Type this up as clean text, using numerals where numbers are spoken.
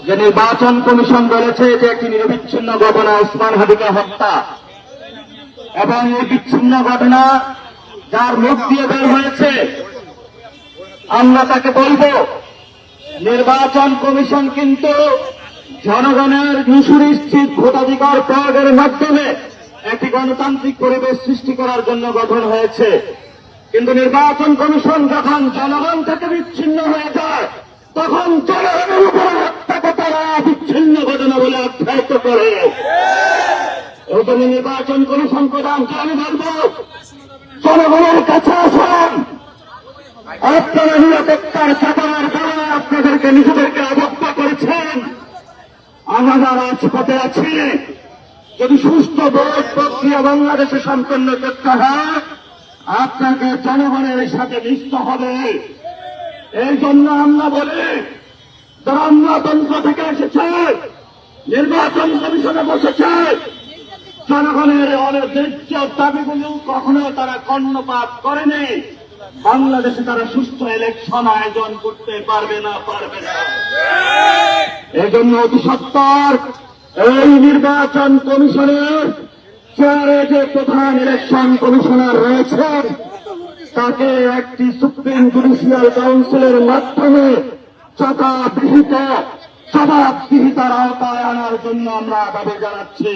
যে নির্বাচন কমিশন বলেছে যে একটি নিরবিচ্ছিন্ন ঘটনা ওসমান হাদিকে হত্যা, এবং এই বিচ্ছিন্ন ঘটনা যার মুখ দিয়ে বের হয়েছে, আমরা তাকে বলব নির্বাচন কমিশন কিন্তু জনগণের সুনিশ্চিত ভোটাধিকার প্রয়োগের মাধ্যমে একটি গণতান্ত্রিক পরিবেশ সৃষ্টি করার জন্য গঠন হয়েছে। কিন্তু নির্বাচন কমিশন যখন জনগণ থেকে বিচ্ছিন্ন হয়ে যায়, তখন জনগণের উপর হত্যাকে তারা বিচ্ছিন্ন ঘটনা বলে আখ্যায়িত করে। এই জন্য নির্বাচন কমিশন প্রধানকে আমি বলব, জনগণের কাছে আসেন, আপনারা নিরাপত্তার চাপানোর কারণে আপনাদেরকে নিজেদেরকে অবজ্ঞা করেছেন। আমরা রাজপথে আছি, যদি সুস্থ ভোট প্রক্রিয়া বাংলাদেশে সম্পন্ন করতে হয়, আপনাকে জনগণের সাথে মিশতে হবে। এই জন্য আমরা বলি, যারা আমলাতন্ত্র থেকে এসেছে, নির্বাচন কমিশনে বসেছে, জনগণের অনির্দিষ্ট দাবিগুলো কখনো তারা কর্ণপাত করেনি। বাংলাদেশে তারা সুস্থ ইলেকশন আয়োজন করতে পারবে না। এই জন্য অতি সত্বর এই নির্বাচন কমিশনের চেয়ারে যে প্রধান ইলেকশন কমিশনার রয়েছেন, তাকে একটি সুপ্রিম জুডিশিয়াল কাউন্সিলের মাধ্যমে জবাবদিহিতার আওতায় আনার জন্য আমরা দাবি জানাচ্ছি।